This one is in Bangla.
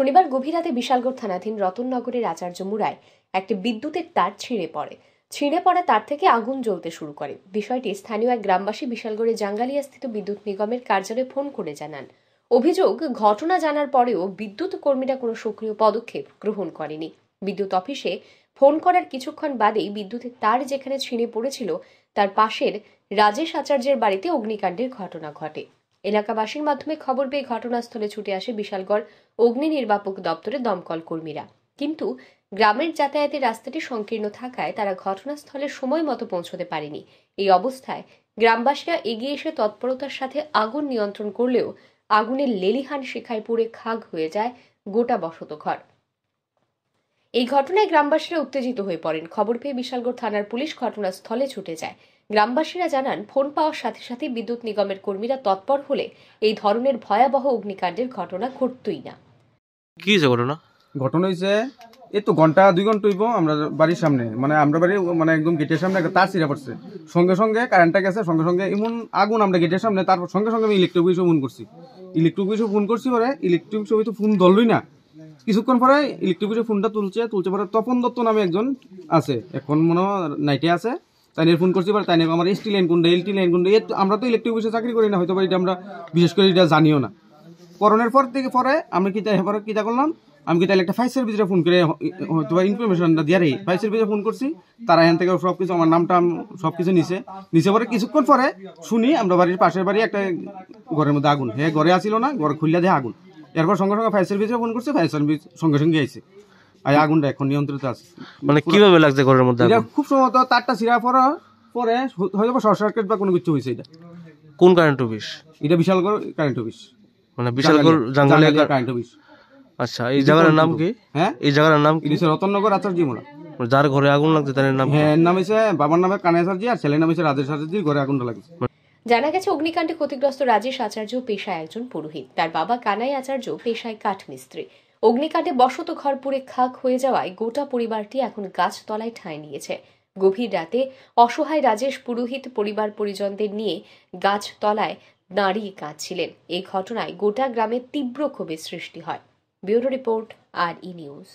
শনিবার গভীর রাতে বিশালগড় থানাধীন রতননগরের আচার্য মুড়ায় একটি বিদ্যুতের তার ছিঁড়ে পড়া তার থেকে আগুন জ্বলতে শুরু করে। বিষয়টি স্থানীয় এক গ্রামবাসী বিশালগড়ের জাঙ্গালিয়া স্থিত বিদ্যুৎ নিগমের কার্যালয়ে ফোন করে জানান। অভিযোগ, ঘটনা জানার পরেও বিদ্যুৎ কর্মীরা কোনো সক্রিয় পদক্ষেপ গ্রহণ করেনি। বিদ্যুৎ অফিসে ফোন করার কিছুক্ষণ বাদেই বিদ্যুতের তার যেখানে ছিঁড়ে পড়েছিল তার পাশের রাজেশ আচার্যের বাড়িতে অগ্নিকাণ্ডের ঘটনা ঘটে। এলাকাবাসীর মাধ্যমে খবর পেয়ে ঘটনাস্থলে ছুটে আসে বিশালগড় অগ্নি নির্বাপক দপ্তরের দমকল কর্মীরা। কিন্তু গ্রামের যাতায়াতের রাস্তাটি সংকীর্ণ থাকায় তারা ঘটনাস্থলে সময় মতো পৌঁছতে পারেনি। এই অবস্থায় গ্রামবাসীরা এগিয়ে এসে তৎপরতার সাথে আগুন নিয়ন্ত্রণ করলেও আগুনের লেলিহান শিখায় পুড়ে খাক হয়ে যায় গোটা বসতঘর। এই ঘটনায় গ্রামবাসীরা উত্তেজিত হয়ে পড়েন। খবর পেয়ে বিশালগড় থানার পুলিশ ঘটনাস্থলে ছুটে যায়। গ্রামবাসীরা জানান, ফোন পাওয়ার সাথে সাথে বিদ্যুৎ নিগমের কর্মীরা তৎপর হলে এই ধরনের ভয়াবহ অগ্নিকাণ্ডের ঘটনা ঘটতই না। কি ঘটনা হয়েছে, এই তো ঘন্টা 2 ঘন্টা হইব আমরা বাড়ির সামনে, মানে আমরা বাড়ি মানে একদম গেটের সামনে একটা তার ছিঁড়া পড়ছে। সঙ্গে সঙ্গে কারেন্টটা গেছে, সঙ্গে সঙ্গে এমন আগুন আমরা গেটের সামনে। তারপর সঙ্গে সঙ্গে আমি ইলেকট্রিক অফিসে ফোন করছি। পরে ইলেকট্রিক অফিস তো ফোন ধরলই না। কিছুক্ষণ পরে ইলেকট্রিক অফিসে ফোনটা তুলছে পরে তপন দত্ত নামে একজন আছে, এখন মনে হয় নাইটে আছে। তাই ফোন করছি, পরে তাই আমার এসটি লাইন কোনটা, এলটি লাইন কোনটা, আমরা তো ইলেকট্রিক অফিসে চাকরি করি না, হয়তো এটা আমরা বিশেষ করে এটা জানিও না। করোনার পরে আমি কিতা করলাম, আমি কি তাহলে একটা ফায়ার সার্ভিসে ফোন করে হয়তো ইনফরমেশনটা দিয়ে রাখি। ফায়ার সার্ভিসে ফোন করছি, তারা এখান থেকে সবকিছু আমার নামটা সবকিছু নিছে পরে কিছুক্ষণ পরে শুনি আমরা বাড়ির পাশের বাড়ি একটা ঘরের মধ্যে আগুন। হ্যাঁ, ঘরে আসিল না, ঘরে খুললে দেয় আগুন। এরপর সঙ্গে সঙ্গে ফায়ার সার্ভিসে ফোন করছে, ফায়ার সার্ভিস সঙ্গে সঙ্গে আইছে। আর আগুনটা এখন নিয়ন্ত্রিত আছে। মানে কিভাবে লাগছে ঘরের মধ্যে? এটা খুব সম্ভবত তারটা ছিঁড়া পরে হয়তো শর্ট সার্কিট বা কোনো কিছু হয়েছে। এটা কোন কারেন্ট অফিস? এটা বিশালগড় কারেন্ট অফিস, মানে বিশালগড় জাঙ্গালিয়া কারেন্ট অফিস। আচ্ছা, এই জায়গার নাম কি? হ্যাঁ, এই জায়গার নাম কি? রতননগর আচার্য মুড়া। যার ঘরে আগুন লাগছে তার নাম? হ্যাঁ, নাম হচ্ছে বাবার নামে কানাই আচার্য আর ছেলের নাম হচ্ছে রাজেশ আচার্যের ঘরে আগুনটা লাগছে। জানা গেছে, অগ্নিকাণ্ডে ক্ষতিগ্রস্ত রাজেশ আচার্য পেশায় একজন পুরোহিত। তার বাবা কানাই আচার্য পেশায় কাঠমিস্ত্রি। অগ্নিকাণ্ডে বসত ঘর পুড়ে খাক হয়ে যাওয়ায় গোটা পরিবারটি এখন গাছতলায় ঠাঁই নিয়েছে। গভীর রাতে অসহায় রাজেশ পুরোহিত পরিবার পরিজনদের নিয়ে গাছতলায় দাঁড়িয়ে কাঁদছিলেন। এই ঘটনায় গোটা গ্রামে তীব্র ক্ষোভের সৃষ্টি হয়। Bureau report, RE news.